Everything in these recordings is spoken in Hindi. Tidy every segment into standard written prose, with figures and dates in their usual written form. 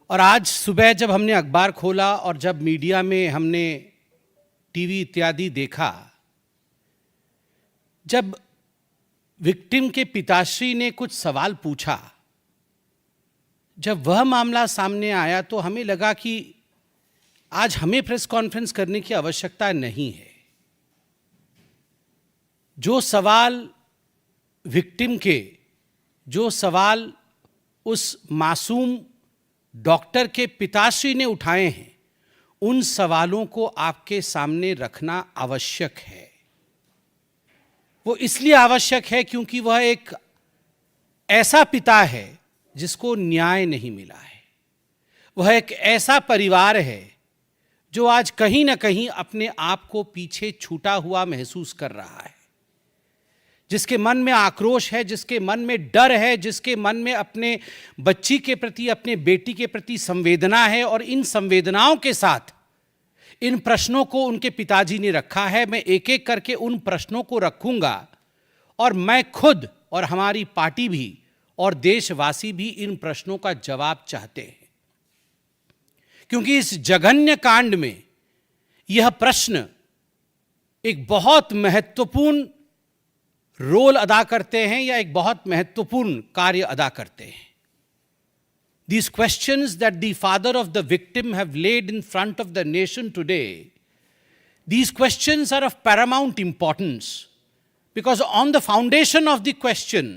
और आज सुबह जब हमने अखबार खोला और जब मीडिया में हमने टीवी इत्यादि देखा, जब विक्टिम के पिताश्री ने कुछ सवाल पूछा, जब वह मामला सामने आया तो हमें लगा कि आज हमें प्रेस कॉन्फ्रेंस करने की आवश्यकता नहीं है। जो सवाल विक्टिम के, जो सवाल उस मासूम डॉक्टर के पिताश्री ने उठाए हैं, उन सवालों को आपके सामने रखना आवश्यक है। वो इसलिए आवश्यक है क्योंकि वह एक ऐसा पिता है जिसको न्याय नहीं मिला है। वह एक ऐसा परिवार है जो आज कहीं ना कहीं अपने आप को पीछे छूटा हुआ महसूस कर रहा है, जिसके मन में आक्रोश है, जिसके मन में डर है, जिसके मन में अपने बच्ची के प्रति, अपने बेटी के प्रति संवेदना है। और इन संवेदनाओं के साथ इन प्रश्नों को उनके पिताजी ने रखा है। मैं एक एक करके उन प्रश्नों को रखूंगा और मैं खुद और हमारी पार्टी भी और देशवासी भी इन प्रश्नों का जवाब चाहते हैं, क्योंकि इस जघन्य कांड में यह प्रश्न एक बहुत महत्वपूर्ण रोल अदा करते हैं या एक बहुत महत्वपूर्ण कार्य अदा करते हैं। These questions that the father of the victim have laid in front of the nation today, these questions are of paramount importance, because on the foundation of the question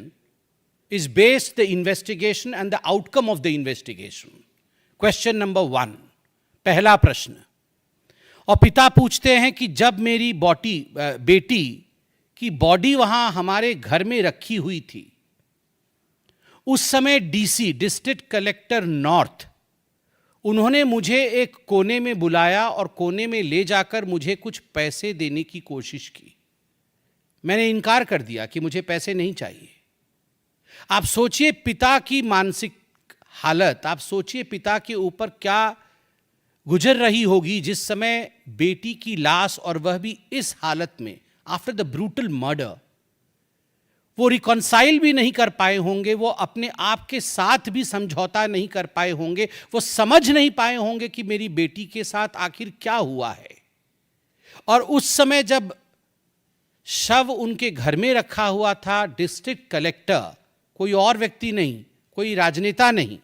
is based the investigation and the outcome of the investigation. Question number 1, पहला प्रश्न। और पिता पूछते हैं कि जब मेरी बेटी की बॉडी वहां हमारे घर में रखी हुई थी, उस समय डीसी, डिस्ट्रिक्ट कलेक्टर नॉर्थ, उन्होंने मुझे एक कोने में बुलाया और कोने में ले जाकर मुझे कुछ पैसे देने की कोशिश की। मैंने इनकार कर दिया कि मुझे पैसे नहीं चाहिए। आप सोचिए पिता की मानसिक हालत, आप सोचिए पिता के ऊपर क्या गुजर रही होगी जिस समय बेटी की लाश, और वह भी इस हालत में, आफ्टर द ब्रूटल मर्डर। वो रिकॉन्साइल भी नहीं कर पाए होंगे, वो अपने आप के साथ भी समझौता नहीं कर पाए होंगे, वो समझ नहीं पाए होंगे कि मेरी बेटी के साथ आखिर क्या हुआ है। और उस समय जब शव उनके घर में रखा हुआ था, डिस्ट्रिक्ट कलेक्टर, कोई और व्यक्ति नहीं, कोई राजनेता नहीं,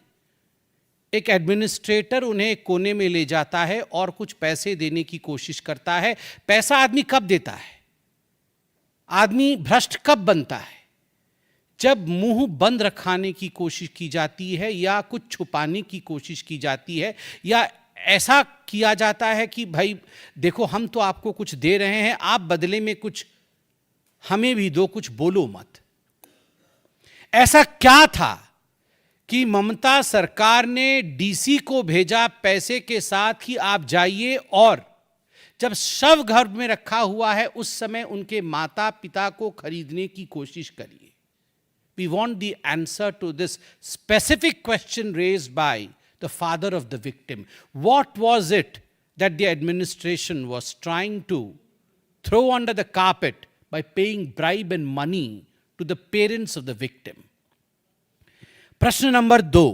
एक एडमिनिस्ट्रेटर उन्हें एक कोने में ले जाता है और कुछ पैसे देने की कोशिश करता है। पैसा आदमी कब देता है? आदमी भ्रष्ट कब बनता है? जब मुंह बंद रखाने की कोशिश की जाती है, या कुछ छुपाने की कोशिश की जाती है, या ऐसा किया जाता है कि भाई देखो हम तो आपको कुछ दे रहे हैं, आप बदले में कुछ हमें भी दो, कुछ बोलो मत। ऐसा क्या था कि ममता सरकार ने डीसी को भेजा पैसे के साथ कि आप जाइए, और जब शव घर में रखा हुआ है उस समय उनके माता पिता को खरीदने की कोशिश करिए। We want the answer to this specific question raised by the father of the victim. What was it that the administration was trying to throw under the carpet by paying bribe and money to the parents of the victim? प्रश्न नंबर 2,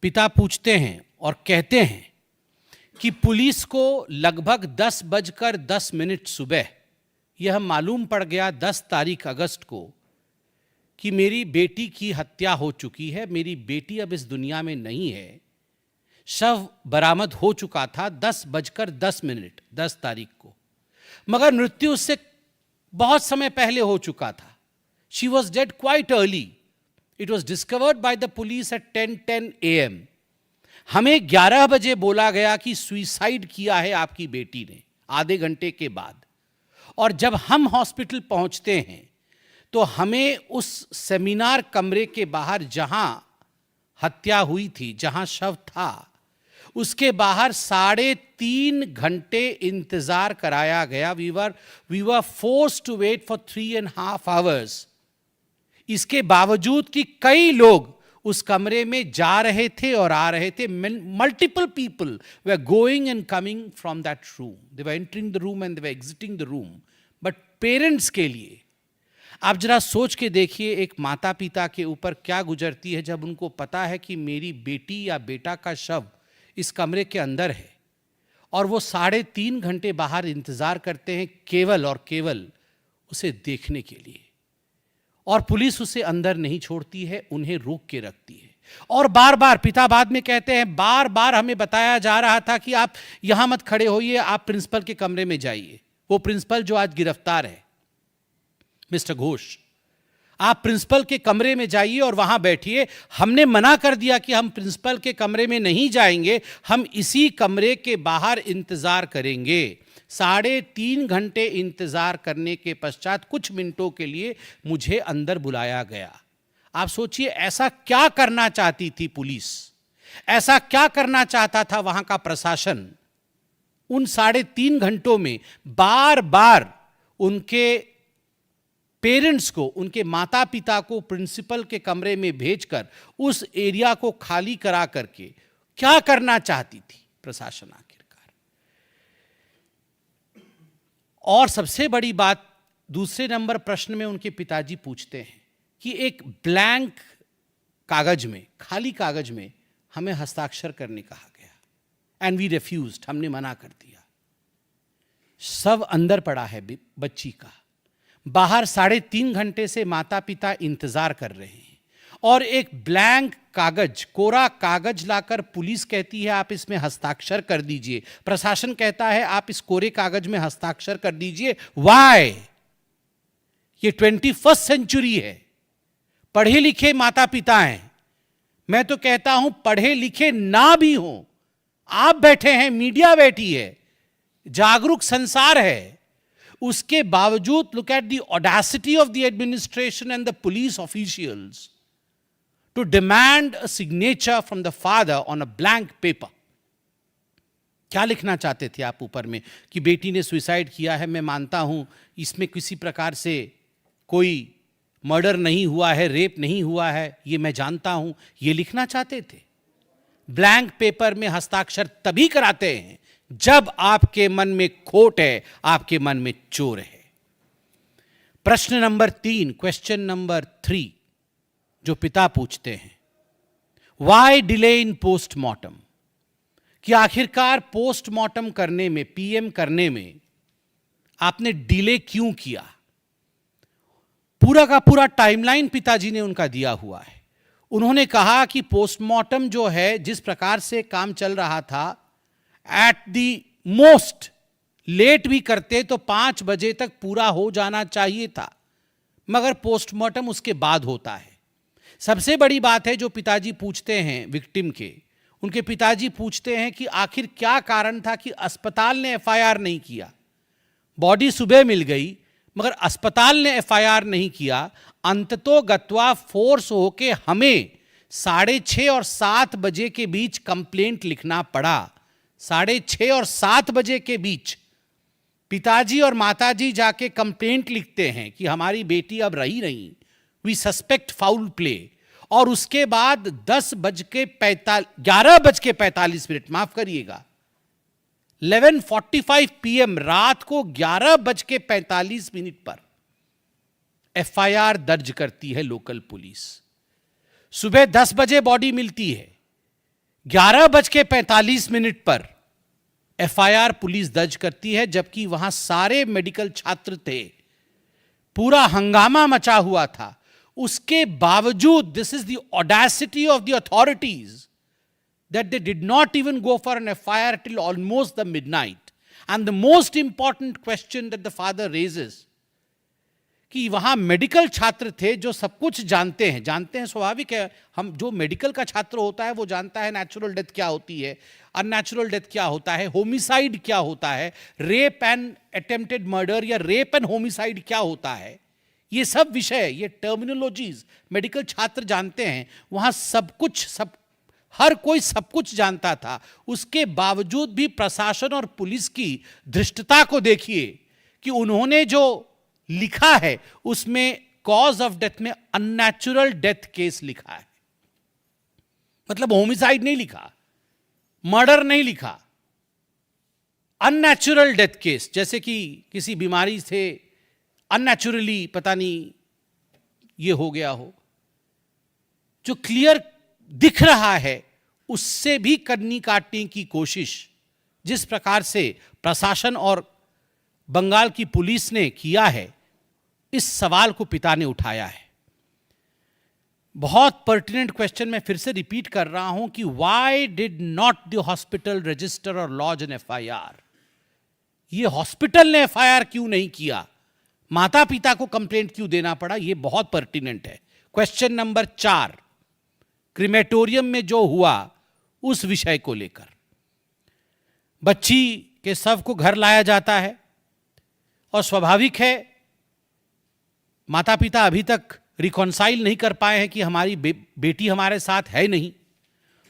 पिता पूछते हैं और कहते हैं कि पुलिस को लगभग 10:10 सुबह यह मालूम पड़ गया 10 तारीख अगस्त को कि मेरी बेटी की हत्या हो चुकी है, मेरी बेटी अब इस दुनिया में नहीं है। शव बरामद हो चुका था 10:10 10 तारीख को, मगर मृत्यु उससे बहुत समय पहले हो चुका था। She was dead quite early. It was discovered by the police at 10:10 AM। हमें 11 बजे बोला गया कि सुइसाइड किया है आपकी बेटी ने, आधे घंटे के बाद। और जब हम हॉस्पिटल पहुंचते हैं तो हमें उस सेमिनार कमरे के बाहर जहां हत्या हुई थी, जहां शव था, उसके बाहर 3.5 घंटे इंतजार कराया गया। We were forced to wait for 3.5 hours। इसके बावजूद कि कई लोग उस कमरे में जा रहे थे और आ रहे थे, multiple people were going and coming from that room, they were entering the room and they were exiting the room. But parents के लिए आप जरा सोच के देखिए एक माता पिता के ऊपर क्या गुजरती है जब उनको पता है कि मेरी बेटी या बेटा का शव इस कमरे के अंदर है और वो 3.5 घंटे बाहर इंतजार करते हैं केवल और केवल उसे देखने के लिए, और पुलिस उसे अंदर नहीं छोड़ती है, उन्हें रोक के रखती है। और बार बार पिता बाद में कहते हैं, बार बार हमें बताया जा रहा था कि आप यहां मत खड़े होइए, आप प्रिंसिपल के कमरे में जाइए। वो प्रिंसिपल जो आज गिरफ्तार है, मिस्टर घोष, आप प्रिंसिपल के कमरे में जाइए और वहां बैठिए। हमने मना कर दिया कि हम प्रिंसिपल के कमरे में नहीं जाएंगे, हम इसी कमरे के बाहर इंतजार करेंगे। 3.5 घंटे इंतजार करने के पश्चात कुछ मिनटों के लिए मुझे अंदर बुलाया गया। आप सोचिए, ऐसा क्या करना चाहती थी पुलिस, ऐसा क्या करना चाहता था वहां का प्रशासन? उन 3.5 घंटों में बार बार उनके पेरेंट्स को, उनके माता पिता को प्रिंसिपल के कमरे में भेजकर उस एरिया को खाली करा करके क्या करना चाहती थी प्रशासन आखिरकार? और सबसे बड़ी बात, दूसरे नंबर प्रश्न में उनके पिताजी पूछते हैं कि एक ब्लैंक कागज में, खाली कागज में हमें हस्ताक्षर करने कहा गया एंड वी रिफ्यूज्ड, हमने मना कर दिया। सब अंदर पड़ा है बच्ची का, बाहर 3.5 घंटे से माता पिता इंतजार कर रहे हैं, और एक ब्लैंक कागज, कोरा कागज लाकर पुलिस कहती है आप इसमें हस्ताक्षर कर दीजिए, प्रशासन कहता है आप इस कोरे कागज में हस्ताक्षर कर दीजिए। व्हाई? ये 21st सेंचुरी है, पढ़े लिखे माता पिता हैं, मैं तो कहता हूं पढ़े लिखे ना भी हो, आप बैठे हैं, मीडिया बैठी है, जागरूक संसार है, उसके बावजूद look at the audacity of the administration and the police officials to demand a signature from the father on a blank paper. क्या लिखना चाहते थे आप ऊपर में? कि बेटी ने सुसाइड किया है, मैं मानता हूं इसमें किसी प्रकार से कोई मर्डर नहीं हुआ है, रेप नहीं हुआ है, ये मैं जानता हूं, ये लिखना चाहते थे? ब्लैंक पेपर में हस्ताक्षर तभी कराते हैं जब आपके मन में खोट है, आपके मन में चोर है। प्रश्न नंबर 3, क्वेश्चन नंबर 3 जो पिता पूछते हैं, व्हाई डिले इन पोस्टमार्टम? कि आखिरकार पोस्टमार्टम करने में, पीएम करने में आपने डिले क्यों किया? पूरा का पूरा टाइमलाइन पिताजी ने उनका दिया हुआ है। उन्होंने कहा कि पोस्टमार्टम जो है, जिस प्रकार से काम चल रहा था, एट दी मोस्ट लेट भी करते तो 5 बजे तक पूरा हो जाना चाहिए था, मगर पोस्टमार्टम उसके बाद होता है। सबसे बड़ी बात है जो पिताजी पूछते हैं विक्टिम के, उनके पिताजी पूछते हैं कि आखिर क्या कारण था कि अस्पताल ने एफआईआर नहीं किया? बॉडी सुबह मिल गई मगर अस्पताल ने एफआईआर नहीं किया। अंततोगत्वा फोर्स होके हमें 6:30 और 7 बजे के बीच कंप्लेंट लिखना पड़ा। 6:30 और 7 बजे के बीच पिताजी और माताजी जाके कंप्लेंट लिखते हैं कि हमारी बेटी अब रही नहीं, वी सस्पेक्ट फाउल प्ले। और उसके बाद 11:45 माफ करिएगा, 11:45 PM रात को 11:45 पर एफआईआर दर्ज करती है लोकल पुलिस। सुबह 10 बजे बॉडी मिलती है, 11:45 पर एफआईआर पुलिस दर्ज करती है, जबकि वहां सारे मेडिकल छात्र थे, पूरा हंगामा मचा हुआ था। उसके बावजूद, this is the audacity of the authorities, that they did not even go for an FIR till almost the midnight. And the most important question that the father raises, कि वहां मेडिकल छात्र थे जो सब कुछ जानते हैं, स्वाभाविक है, हम जो मेडिकल का छात्र होता है वो जानता है नेचुरल डेथ क्या होती है, अननेचुरल डेथ क्या होता है, होमिसाइड क्या होता है, रेप एंड अटेम्प्टेड मर्डर या रेप एंड होमिसाइड क्या होता है, ये सब विषय, ये टर्मिनोलॉजीज मेडिकल छात्र जानते हैं। वहां हर कोई सब कुछ जानता था। उसके बावजूद भी प्रशासन और पुलिस की धृष्टता को देखिए कि उन्होंने जो लिखा है उसमें कॉज ऑफ डेथ में अननेचुरल डेथ केस लिखा है। मतलब होमिसाइड नहीं लिखा, मर्डर नहीं लिखा, अननेचुरल डेथ केस, जैसे कि किसी बीमारी से अननेचुरली पता नहीं ये हो गया हो। जो क्लियर दिख रहा है उससे भी कन्नी काटने की कोशिश जिस प्रकार से प्रशासन और बंगाल की पुलिस ने किया है, इस सवाल को पिता ने उठाया है। बहुत पर्टिनेंट क्वेश्चन मैं फिर से रिपीट कर रहा हूं कि why did not the hospital register और लॉज एन एफआईआर? ये हॉस्पिटल ने एफआईआर क्यों नहीं किया? माता पिता को कंप्लेंट क्यों देना पड़ा? ये बहुत पर्टिनेंट है। क्वेश्चन नंबर 4, क्रिमेटोरियम में जो हुआ उस विषय को लेकर। बच्ची के शव को घर लाया जाता है और स्वाभाविक है माता पिता अभी तक रिकॉन्साइल नहीं कर पाए हैं कि हमारी बेटी हमारे साथ है नहीं।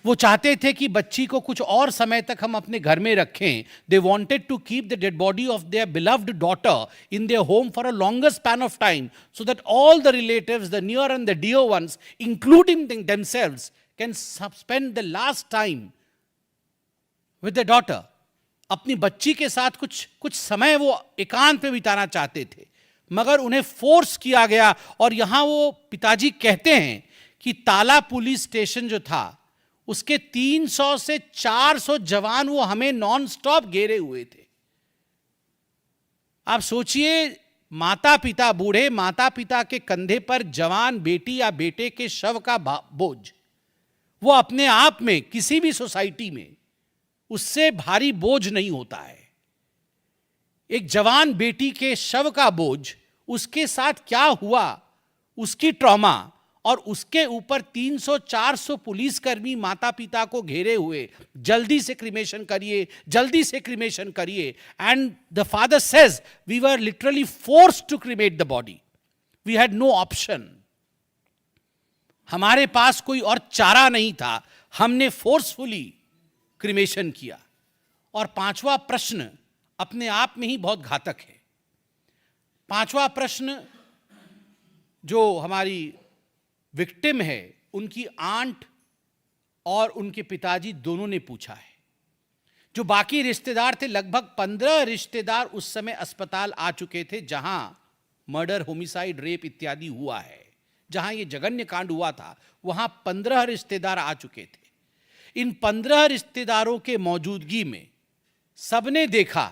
वो चाहते थे कि बच्ची को कुछ और समय तक हम अपने घर में रखें। They wanted to keep the dead body of their beloved daughter in their home for a longer span of time so that all the relatives, the near and the dear ones, including themselves, can spend the last time with the daughter. अपनी बच्ची के साथ कुछ समय वो एकांत में बिताना चाहते थे, मगर उन्हें फोर्स किया गया। और यहां वो पिताजी कहते हैं कि ताला पुलिस स्टेशन जो था उसके 300 से 400 जवान वो हमें नॉन स्टॉप घेरे हुए थे। आप सोचिए, माता पिता, बूढ़े माता पिता के कंधे पर जवान बेटी या बेटे के शव का बोझ, वो अपने आप में किसी भी सोसाइटी में उससे भारी बोझ नहीं होता है। एक जवान बेटी के शव का बोझ, उसके साथ क्या हुआ, उसकी ट्रॉमा, और उसके ऊपर 300-400 पुलिसकर्मी माता पिता को घेरे हुए, जल्दी से क्रिमेशन करिए, जल्दी से क्रिमेशन करिए। And the father says we were literally forced to cremate the body, we had no option. हमारे पास कोई और चारा नहीं था, हमने फोर्सफुली क्रिमेशन किया। और 5वां प्रश्न अपने आप में ही बहुत घातक है। 5वां प्रश्न जो हमारी विक्टिम है, उनकी आंट और उनके पिताजी दोनों ने पूछा है। जो बाकी रिश्तेदार थे, लगभग 15 रिश्तेदार उस समय अस्पताल आ चुके थे जहां मर्डर, होमिसाइड, रेप इत्यादि हुआ है। जहां ये जघन्य कांड हुआ था वहां 15 रिश्तेदार आ चुके थे। इन 15 रिश्तेदारों के मौजूदगी में सबने देखा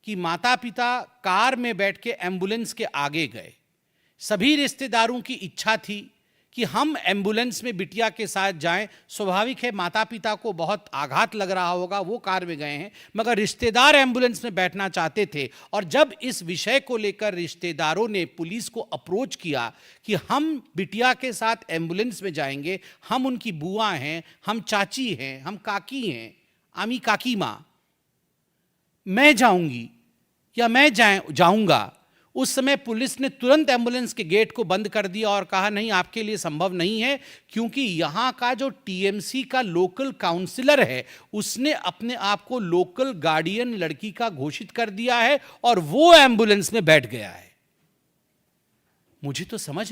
कि माता पिता कार में बैठ के एम्बुलेंस के आगे गए। सभी रिश्तेदारों की इच्छा थी कि हम एम्बुलेंस में बिटिया के साथ जाएं। स्वाभाविक है माता पिता को बहुत आघात लग रहा होगा, वो कार में गए हैं, मगर रिश्तेदार एम्बुलेंस में बैठना चाहते थे। और जब इस विषय को लेकर रिश्तेदारों ने पुलिस को अप्रोच किया कि हम बिटिया के साथ एम्बुलेंस में जाएंगे, हम उनकी बुआ हैं, हम चाची हैं, हम काकी हैं, आमी काकी माँ, मैं जाऊंगी या मैं जाऊंगा, उस समय पुलिस ने तुरंत एम्बुलेंस के गेट को बंद कर दिया और कहा नहीं, आपके लिए संभव नहीं है, क्योंकि यहाँ का जो टीएमसी का लोकल काउंसिलर है उसने अपने आप को लोकल गार्डियन लड़की का घोषित कर दिया है और वो एम्बुलेंस में बैठ गया है। मुझे तो समझ